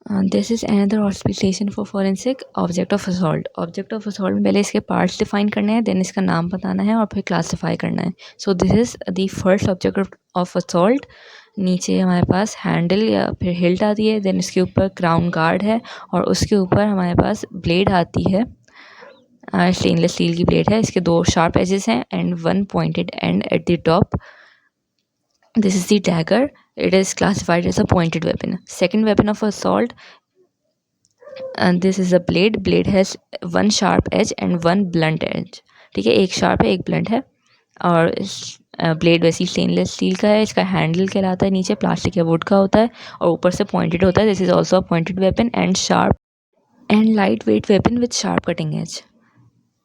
This is another ऑस्पिटेशन for forensic object of assault. Object of assault में पहले इसके पार्ट्स डिफाइन करने हैं, देन इसका नाम बताना है और फिर क्लासीफाई करना है। So this is the first object of assault. नीचे हमारे पास हैंडल या फिर हिल्ट आती है, देन इसके ऊपर क्राउन गार्ड है और उसके ऊपर हमारे पास ब्लेड आती है। स्टेनलेस स्टील की ब्लेड है, इसके 2 शार्प एजेस हैं and 1 pointed and at the top. This is the dagger. It is classified as a pointed weapon. Second weapon of assault, and this is a blade. Blade has 1 sharp edge and 1 blunt edge. ठीक है, एक sharp है एक blunt है और blade वैसी stainless steel का है। इसका हैंडल कहलाता है, नीचे प्लास्टिक या वुड का होता है और ऊपर से पॉइंटेड होता है। This is also a pointed weapon and sharp and light weight weapon with sharp cutting edge.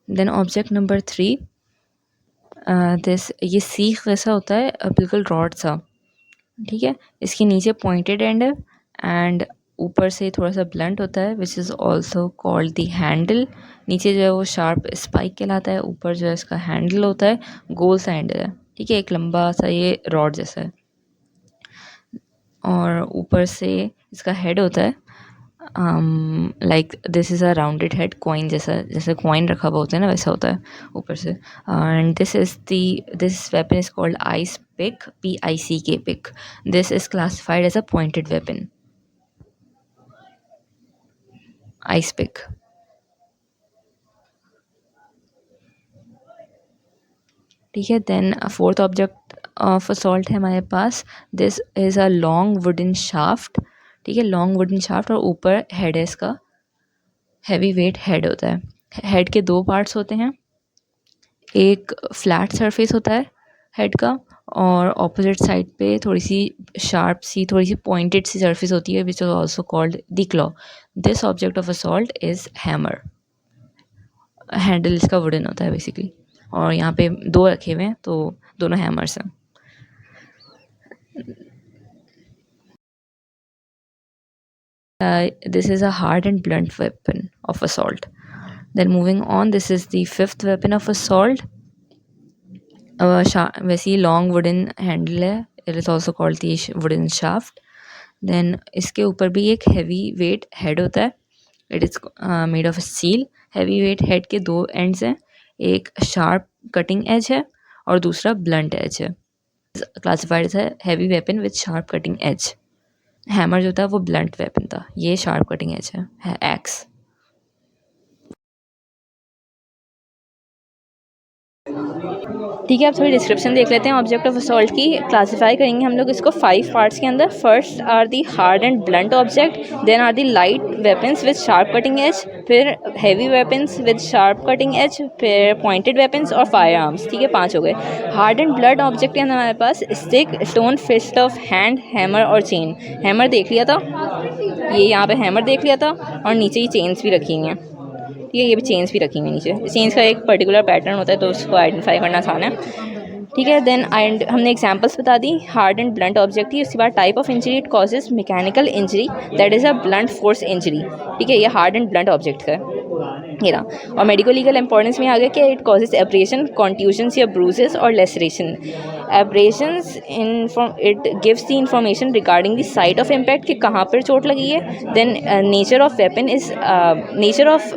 Then object number 3, ये सीख जैसा होता है, बिल्कुल रॉड सा। ठीक है, इसके नीचे पॉइंटेड एंड है एंड ऊपर से थोड़ा सा ब्लंट होता है which is also called the handle. नीचे जो है वो शार्प स्पाइक कहलाता है, ऊपर जो है इसका हैंडल होता है, गोल सा हैंडल है। ठीक है, एक लंबा सा ये रॉड जैसा है और ऊपर से इसका हेड होता है like this is a rounded head, coin जैसा, जैसे कॉइन रखा हुआ होता है ना वैसा होता है ऊपर से। And this weapon is called ice pick, PICK pick. This is classified as a pointed weapon, ice pick. ठीक है, then fourth object of assault है हमारे पास। This is a long wooden shaft. ठीक है, लॉन्ग वुडन शाफ्ट और ऊपर head है इसका, हैवी वेट हेड होता है। हेड के 2 पार्ट्स होते हैं, एक फ्लैट सरफेस होता है हेड का और ऑपोजिट साइड पे थोड़ी सी शार्प सी, थोड़ी सी पॉइंटेड सी सरफेस होती है which is also called the claw. This object of assault is hammer. Handle इसका वुडन होता है बेसिकली और यहाँ पे 2 रखे हुए हैं तो दोनों हैमर्स हैं। This is a hard and blunt weapon of assault. Then moving on, this is the 5th weapon of assault. वैसे ही लॉन्ग वुडन हैंडल है, it is also called the wooden shaft. Then इसके ऊपर भी एक heavy weight head होता है, it is made of steel. Heavy weight head के 2 एंड्स हैं, एक शार्प कटिंग एज है और दूसरा ब्लंट एज है। Classified as heavy weapon with sharp cutting edge. Hammer जो था वो ब्लंट वेपन था, ये शार्प कटिंग एज है एक्स। ठीक है, अब थोड़ी डिस्क्रिप्शन देख लेते हैं ऑब्जेक्ट ऑफ असॉल्ट की। क्लासिफाई करेंगे हम लोग इसको 5 पार्ट्स के अंदर। First are the hard and blunt object, then are the light weapons with sharp cutting edge, फिर heavy weapons with sharp cutting edge, फिर पॉइंटेड वेपन्स और फायर आर्म्स। ठीक है, 5 हो गए। हार्ड एंड ब्लंट ऑब्जेक्ट के अंदर हमारे पास stick, stone, fist of hand, hammer और चेन। हैमर देख लिया था, ये यहाँ पे हैमर देख लिया था और नीचे ही चेन्स भी रखी हुई हैं। ठीक है, ये भी चेन्स भी रखी हुई है नीचे। चेन्स का एक पर्टिकुलर पैटर्न होता है तो उसको आइडेंटिफाई करना आसान है। ठीक है, देन एंड हमने एग्जांपल्स बता दी हार्ड एंड ब्लंट ऑब्जेक्ट की। उसके बाद type of injury, it causes mechanical injury, that is a blunt force injury. ठीक है, ये हार्ड एंड ब्लंट ऑब्जेक्ट का है ये रहा। और मेडिको लीगल इंपॉर्टेंस में आ गया कि इट कॉजेज एब्रेशन, कॉन्ट्यूशंस या ब्रूजेस और laceration. Abrasions it gives the information regarding the site of impact कि कहाँ पर चोट लगी है। Then nature of weapon is nature of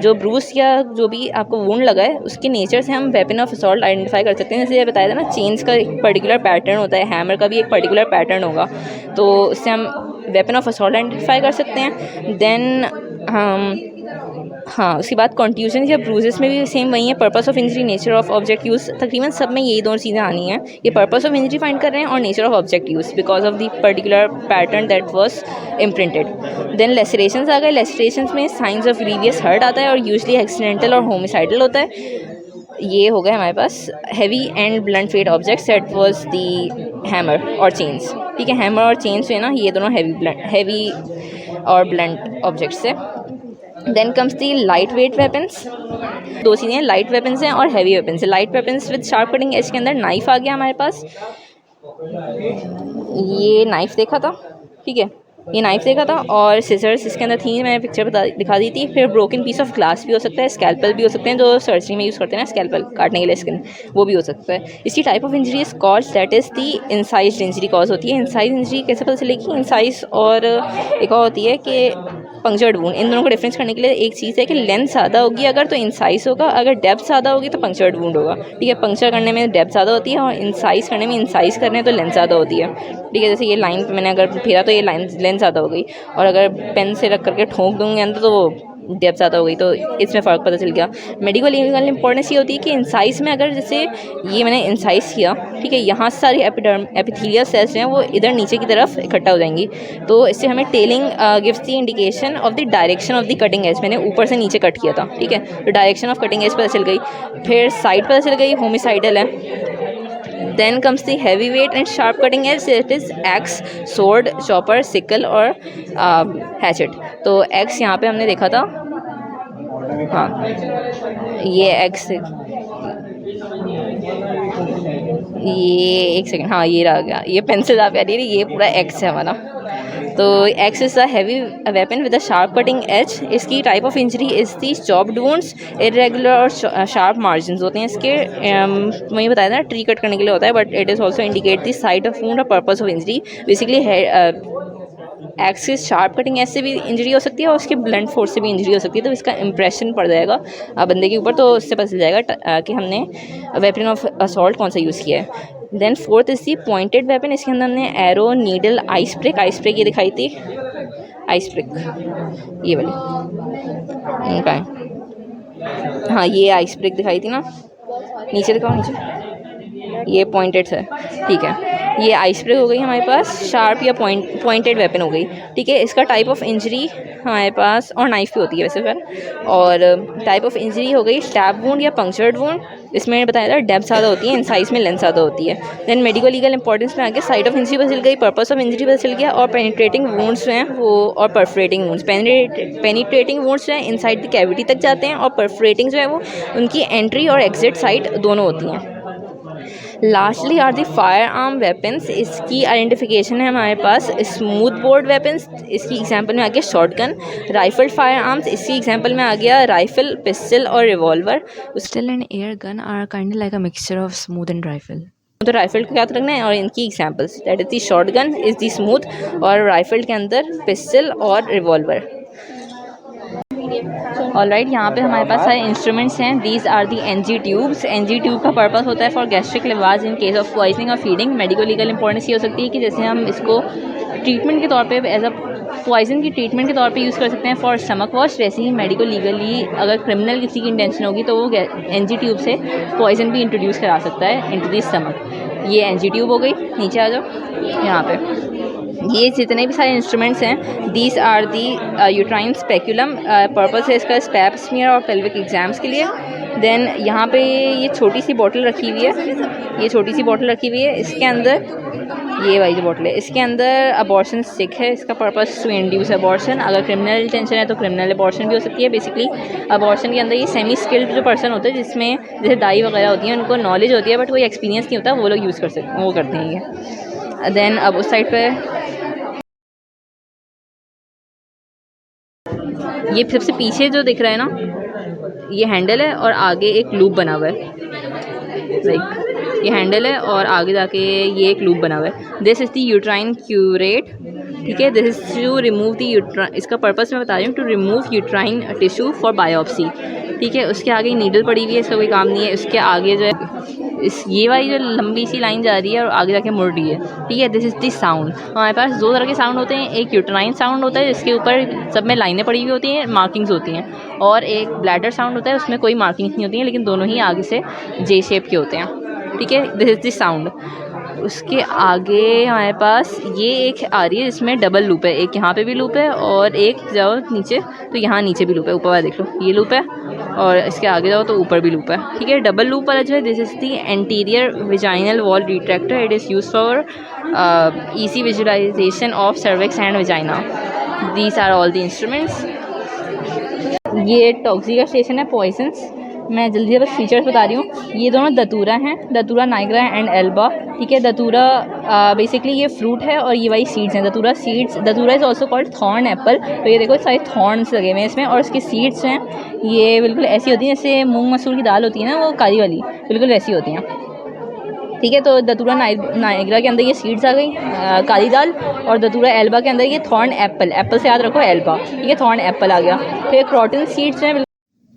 जो ब्रूस या जो भी आपको वुंड लगा है उसके नेचर से हम वेपन ऑफ असॉल्ट आइडेंटिफाई कर सकते हैं। जैसे ये बताया था ना, चेन्स का एक पर्टिकुलर पैटर्न होता है, हैमर का भी एक पर्टिकुलर पैटर्न होगा, तो उससे हम वेपन ऑफ असॉल्ट आइडेंटिफाई कर सकते हैं। देन हाँ, उसके बाद कॉन्ट्यूजन या ब्रूजेस में भी सेम वही है। Purpose of injury, nature of object use, तकरीबन सब में यही 2 चीज़ें आनी हैं। ये पर्पस ऑफ इंजरी फाइंड कर रहे हैं और nature of object use because of the particular pattern that was imprinted. Then lacerations आ गए। लेसरेशंस में साइंस ऑफ ग्रीवियस हर्ट आता है और यूजली एक्सीडेंटल और होमिसाइडल होता है। ये हो गए हमारे पास heavy and blunt weight objects, that was the hammer और चेन्स। ठीक है, हैमर और चेन्स है ना, ये दोनों हैवी और ब्लंट ऑब्जेक्ट्स है। Then comes the light weight weapons. 2 चीज़ें हैं, लाइट वेपन्स हैं और हैवी वेपन्स है। Light weapons with sharp cutting edge के अंदर नाइफ आ गया हमारे पास, ये नाइफ देखा था। ठीक है, ये नाइफ देखा था और सिजर्स इसके अंदर थी, मैंने पिक्चर दिखा दी थी। फिर ब्रोकन पीस ऑफ ग्लास भी हो सकता है, स्कैल्पल भी हो सकते हैं, जो सर्जरी में यूज़ करते हैं ना स्कैल्पल काटने के लिए स्किन, वो भी हो सकता है। इसकी type of injury is called that is the incised injury cause होती है। इंसाइज इंजरी कैसे पता चलेगी? इंसाइज और एक और होती है कि पंक्चर्ड वूंड। इन दोनों को डिफरेंस करने के लिए एक चीज़ है कि लेंथ ज़्यादा होगी अगर तो इंसाइज होगा, अगर डेप्थ ज़्यादा होगी तो पंक्चर्ड वूंड होगा। ठीक है, पंक्चर करने में डेप्थ ज़्यादा होती है और इंसाइज करने में इंसाइज करने तो लेंथ ज़्यादा होती है। ठीक है, जैसे ये लाइन पे मैंने अगर फेरा तो ये लाइन लेंथ ज़्यादा हो गई, और अगर पेन से रख करके ठोक दूँगी अंदर तो वो डेप्थ ज़्यादा हो गई, तो इसमें फ़र्क पता चल गया। मेडिकल लीगल इंपॉर्टेंस ये होती है कि इंसाइज में अगर जैसे ये मैंने इंसाइज किया, ठीक है, यहाँ से सारी एपिथेलियल सेल्स जो हैं वो इधर नीचे की तरफ इकट्ठा हो जाएंगी, तो इससे हमें telling gives the indication of the direction of the cutting edge. मैंने ऊपर से नीचे कट किया था, ठीक है, तो डायरेक्शन ऑफ कटिंग एज पता चल गई। फिर साइड पता चल गई, होमिसाइडल है। Then comes the heavyweight and sharp cutting edge. It is axe, sword, chopper, sickle और hatchet। तो axe यहाँ पे हमने देखा था, हाँ ये axe, ये एक सेकंड, हाँ ये रह गया, ये पेंसिल आप याद, ये पूरा axe है हमारा। तो axe is a heavy weapon with a sharp cutting edge. इसकी type of injury is the chopped wounds, irregular और शार्प मार्जिन होते हैं इसके। वही बताया था ट्री कट करने के लिए होता है, but it is also indicate the site of wound और purpose of injury. Basically axe की शार्प कटिंग एज से भी इंजरी हो सकती है और उसके ब्लंट फोर्स से भी इंजरी हो सकती है, तो इसका इंप्रेशन पड़ जाएगा बंदे के ऊपर, तो उससे पता चल जाएगा कि हमने वेपन ऑफ असॉल्ट कौन सा यूज़ किया है। Then fourth is the pointed weapon. इसके अंदर हमने एरो, नीडल, आइस ब्रेक ये दिखाई थी, आइस ब्रेक ये वाली इनका है, हाँ ये आइस ब्रेक दिखाई थी ना, नीचे दिखाओ नीचे, ये पॉइंटेड है, ठीक है, ये आइस ब्रेक हो गई हमारे पास, शार्प या पॉइंटेड वेपन हो गई। ठीक है, इसका टाइप ऑफ इंजरी हमारे पास, और नाइफ भी होती है वैसे फिर, और टाइप ऑफ इंजरी हो गई स्टैब वुंड या पंक्चर्ड वुंड। इसमें बताया था डेप्थ ज़्यादा होती है, इंसाइज में लेंथ ज़्यादा होती है। देन मेडिकल लीगल इंपॉर्टेंस में आगे साइट ऑफ इंजरी पता चल गई, पर्पस ऑफ इंजरी पता चल गया, और पेनिट्रेटिंग वुंड्स जो हैं वो, और परफोरेटिंग वुंड्स। पेनिट्रेटिंग वुंड्स जो हैं इनसाइड द कैविटी तक जाते हैं, और परफोरेटिंग जो है वो उनकी एंट्री और एग्जिट साइड दोनों होती हैं। Lastly are the fire arm weapons. इसकी आइडेंटिफिकेशन है हमारे पास स्मूथ बोर्ड वेपन्स, इसकी एग्जांपल में आ गया शॉटगन। राइफल फायर आर्म्स, इसकी एग्जांपल में आ गया राइफल, पिस्टल और revolver. Pistol and air gun are kind like a mixture of smooth and rifle. तो राइफल को याद रखना है, और इनकी examples that is the shotgun is the smooth, और राइफल के अंदर पिस्टल और रिवॉल्वर। ऑलराइट, यहाँ पे हमारे पास सारे इंस्ट्रूमेंट्स हैं। These are the NG tubes. NG tube का पर्पस होता है for gastric lavage in case of poisoning और फीडिंग। मेडिकल लीगल इंपॉर्टेंस ये हो सकती है कि जैसे हम इसको ट्रीटमेंट के तौर पे एज अ पॉइजन की ट्रीटमेंट के तौर पे यूज़ कर सकते हैं फॉर स्टमक वॉश। वैसे ही मेडिकल लीगली अगर क्रिमिनल किसी की इंटेंशन होगी तो वो एनजी ट्यूब से पॉइजन भी इंट्रोड्यूस करा सकता है इनटू दी स्टमक। ये एनजी ट्यूब हो गई। नीचे आ जाओ, यहाँ पे ये जितने भी सारे इंस्ट्रूमेंट्स हैं, these are the uterine speculum. Purpose है इसका स्पैप स्मीयर और पेल्विक एग्जाम्स के लिए। देन यहाँ पे ये छोटी सी बॉटल रखी हुई है, ये छोटी सी बॉटल रखी हुई है, इसके अंदर ये वाली जो बॉटल है इसके अंदर अबॉर्शन स्टिक है। इसका पर्पस टू इंड्यूस अबॉर्शन। अगर क्रिमिनल इंटेंशन है तो क्रिमिनल अबॉर्शन भी हो सकती है। बेसिकली अबॉर्शन के अंदर ये सेमी स्किल्ड जो पर्सन होता है, जिसमें जैसे दाई वगैरह होती हैं, उनको नॉलेज होती है बट कोई एक्सपीरियंस नहीं होता, वो लोग यूज़ कर सकते, वो करते हैं ये। देन अब उस साइड पर ये सबसे पीछे जो दिख रहा है ना, ये हैंडल है और आगे एक लूप बना हुआ है। लाइक ये हैंडल है और आगे जाके ये एक लूप बना हुआ है। This is the uterine curette. ठीक है, this is to remove the uterine. इसका पर्पस मैं बता रही हूँ, to remove uterine tissue for biopsy. ठीक है, उसके आगे नीडल पड़ी हुई है, इसका कोई काम नहीं है। उसके आगे जो है इस ये वाली जो लंबी सी लाइन जा रही है और आगे जाके मुड़ रही है। ठीक है, दिस इज़ दी साउंड। हमारे पास दो तरह के साउंड होते हैं, एक यूट्राइन साउंड होता है जिसके ऊपर सब में लाइनें पड़ी हुई होती हैं, मार्किंग्स होती हैं, और एक ब्लैडर साउंड होता है उसमें कोई मार्किंग्स नहीं होती हैं, लेकिन दोनों ही आगे से जे शेप के होते हैं। ठीक है, दिस इज़ दी साउंड। उसके आगे हमारे पास ये एक आ रही है जिसमें डबल लूप है, एक यहाँ पे भी लूप है और एक जाओ नीचे तो यहाँ नीचे भी लूप है, ऊपर वाला देख लो ये लूप है, और इसके आगे जाओ तो ऊपर भी लूप है। ठीक है, डबल लूप वाला जो है this is the anterior vaginal wall retractor. It is use for easy visualization of cervix and vagina. These are all the instruments. ये टॉक्सी का स्टेशन है, पॉइजन्स। मैं जल्दी से बस फीचर्स बता रही हूँ। ये दोनों दतूरा हैं, दतूरा नाइग्रा एंड एल्बा। ठीक है। दतूरा बेसिकली ये फ्रूट है और ये वाली सीड्स हैं दतूरा seeds. दतूरा is also called thorn Apple. तो ये देखो सारे थॉर्न्स लगे हुए हैं इसमें, और इसकी सीड्स हैं ये बिल्कुल ऐसी होती हैं जैसे मूंग मसूर की दाल होती है ना, वो काली वाली, बिल्कुल वैसी होती हैं। ठीक है। तो दतूरा नाइग्रा के अंदर ये सीड्स आ गई काली दाल, और दतूरा एल्बा के अंदर ये थॉर्न एप्पल, एप्पल से याद रखो एल्बा, ठीक है, थॉर्न एप्पल आ गया। फिर क्रॉटन सीड्स हैं।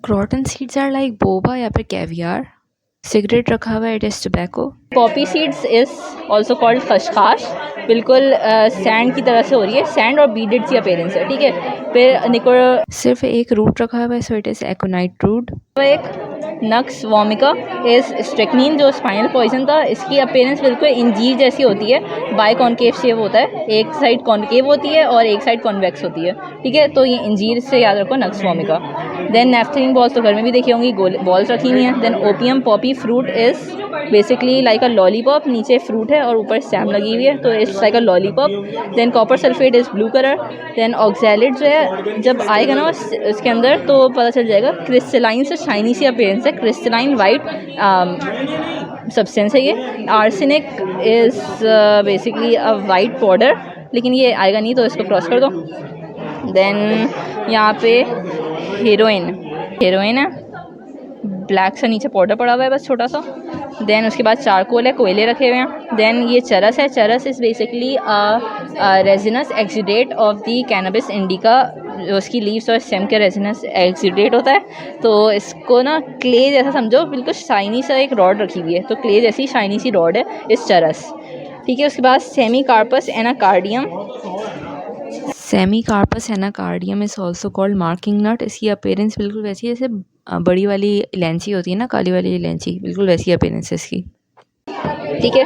Croton seeds are like boba या फिर कैवियार। सिगरेट रखा हुआ है, it is tobacco. Poppy seeds is also called खशखाश, बिल्कुल सैंड की तरह से हो रही है, सैंड और बीडेड सी अपीयरेंस है, ठीक है। फिर निको सिर्फ एक रूट रखा हुआ है, सो इट इज़ एकोनाइट रूट। एक नक्स वोमिका इज़ स्ट्रिक्नीन, जो स्पाइनल पॉइजन था, इसकी अपीयरेंस बिल्कुल इंजीर जैसी होती है, बाय कॉन्केव शेप होता है, एक साइड कॉन्केव होती है और एक साइड कॉन्वेक्स होती है, ठीक है। तो ये इंजीर से याद रखो, nux vomica. Then naphthalene balls तो घर में भी देखी होंगी, बॉल्स रखी हुई हैं। Then opium poppy fruit is basically like a lollipop, नीचे फ्रूट है और ऊपर स्टेम लगी हुई है, तो it's like a lollipop. Then copper sulphate is blue colour. Then oxalic जो है जब आएगा ना उसके अंदर तो पता चल जाएगा, क्रिस्टलाइन से शाइनी सी अपीयरेंस है, क्रिस्टलाइन वाइट सब्सटेंस है ये। Arsenic is basically a white powder, लेकिन ये आएगा नहीं तो इसको क्रॉस कर दो। देन यहाँ पे हेरोइन है, ब्लैक सा नीचे पाउडर पड़ा हुआ है बस छोटा सा। देन उसके बाद चारकोल है, कोयले रखे हुए हैं। देन ये चरस है, charas is basically resinous exudate of the cannabis indica, जो उसकी लीव्स और स्टेम के रेजिनस एक्सीडेट होता है। तो इसको ना क्ले जैसा समझो, बिल्कुल शाइनी सा एक रॉड रखी हुई है, तो क्ले जैसी शाइनी सी रॉड है इस चरस, ठीक है। उसके बाद semecarpus anacardium, semecarpus anacardium is also called marking nut. इसकी अपीयरेंस बिल्कुल वैसी है जैसे बड़ी वाली इलायची होती है ना, काली वाली इलायची, बिल्कुल वैसी अपीयरेंस है इसकी, ठीक है।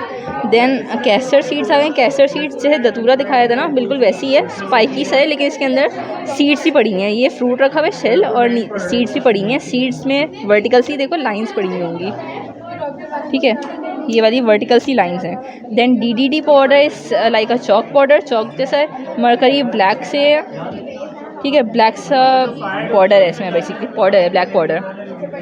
देन कैस्टर सीड्स आ गए। कैस्टर सीड्स जैसे दतूरा दिखाया था ना, बिल्कुल वैसी है, स्पाइकी सा है, लेकिन इसके अंदर सीड्स ही पड़ी हैं। ये फ्रूट रखा हुआ है शेल, और सीड्स भी पड़ी हैं। सीड्स में वर्टिकल सी देखो लाइंस पड़ी हुई होंगी, ठीक है, ये वाली वर्टिकल सी लाइंस हैं। Then DDT powder is like a chalk powder, chalk जैसा है। मरकरी ब्लैक से है, ठीक है, ब्लैक सा पाउडर है इसमें, बेसिकली पाउडर है, ब्लैक पाउडर।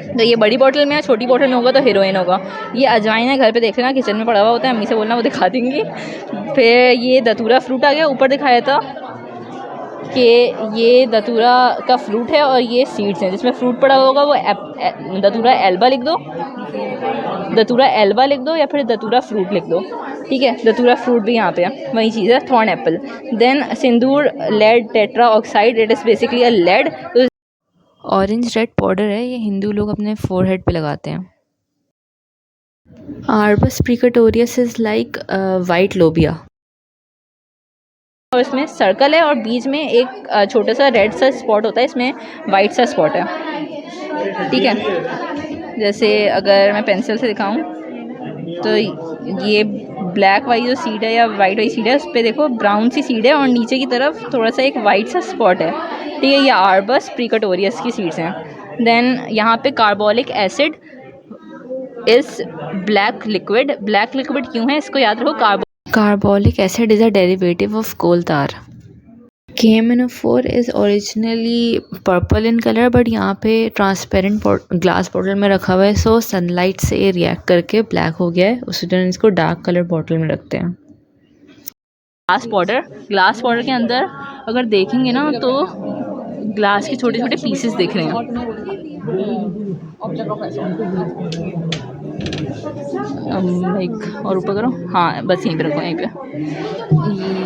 तो ये बड़ी बॉटल में है, छोटी बॉटल में होगा तो हीरोइन होगा। ये अजवाइन है, घर पे देख लेना, किचन में पड़ा हुआ होता है, अम्मी से बोलना वो दिखा देंगी। फिर ये दतूरा फ्रूट आ गया, ऊपर दिखाया था कि ये दतूरा का फ्रूट है और ये सीड्स हैं। जिसमें फ्रूट पड़ा होगा वो दतूरा एल्बा लिख दो, दतूरा एल्बा लिख दो, या फिर दतूरा फ्रूट लिख दो, ठीक है। दतूरा फ्रूट भी यहाँ पे है, वही चीज़ है, thorn apple. Then sindoor lead tetra oxide, it is basically a lead. Orange red powder है, ये हिंदू लोग अपने फोरहेड पे लगाते हैं। आर्बस प्रिकटोरियस इज़ लाइक वाइट लोबिया, और इसमें सर्कल है और बीच में एक छोटा सा रेड सा स्पॉट होता है, इसमें वाइट सा स्पॉट है, ठीक है। जैसे अगर मैं पेंसिल से दिखाऊं तो ये ब्लैक वाली जो सीड है या वाइट वाली सीड है, उस पर देखो ब्राउन सी सीड है और नीचे की तरफ थोड़ा सा एक वाइट सा स्पॉट है, ठीक है। ये आर्बस प्रिकटोरियस की सीड्स हैं। देन यहाँ पे carbolic acid is black liquid. Black liquid क्यों है इसको याद रखो, carbolic acid is a derivative of coal tar. KMNO4 is originally purple in colour, but यहाँ पे ट्रांसपेरेंट ग्लास बॉटल में रखा हुआ है, सो सनलाइट से रिएक्ट करके ब्लैक हो गया है, उसी तरह इसको डार्क कलर बॉटल में रखते हैं। ग्लास पाउडर के अंदर अगर देखेंगे ना तो ग्लास के छोटे छोटे पीसेस दिख रहे हैं, लाइक, और ऊपर करो, हाँ बस यहीं पे रखो, यहीं पे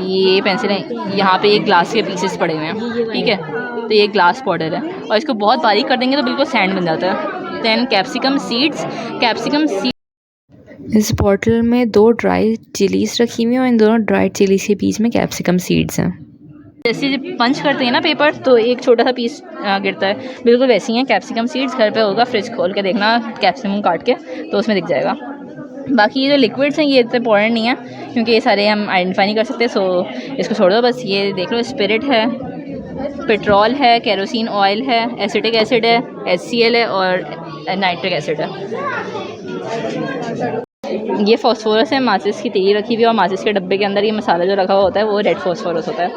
ये पेंसिल है, यहाँ पे एक ग्लास के पीसेस पड़े हुए हैं, ठीक है। तो ये ग्लास पाउडर है और इसको बहुत बारीक कर देंगे तो बिल्कुल सैंड बन जाता है। देन कैप्सिकम सीड्स, इस बॉटल में 2 ड्राई चिलीज रखी हुई हैं और इन दोनों ड्राई चिलीज के बीच में कैप्सिकम सीड्स हैं। जैसे जब पंच करते हैं ना पेपर तो एक छोटा सा पीस गिरता है, बिल्कुल वैसी हैं कैप्सिकम सीड्स। घर पे होगा, फ्रिज खोल के देखना कैप्सिकम काट के तो उसमें दिख जाएगा। बाकी ये जो लिक्विड्स हैं ये इतने इंपॉर्टेंट नहीं है क्योंकि ये सारे हम आइडेंटिफाई नहीं कर सकते, सो इसको छोड़ दो। बस ये देख लो, स्पिरिट है, पेट्रोल है, केरोसिन ऑयल है, एसिटिक एसिड है, HCl है और नाइट्रिक एसिड है। ये फॉस्फोरस है, माचिस की तीली रखी हुई है और माचिस के डब्बे के अंदर ये मसाला जो रखा हुआ होता है वो रेड फॉस्फोरस होता है।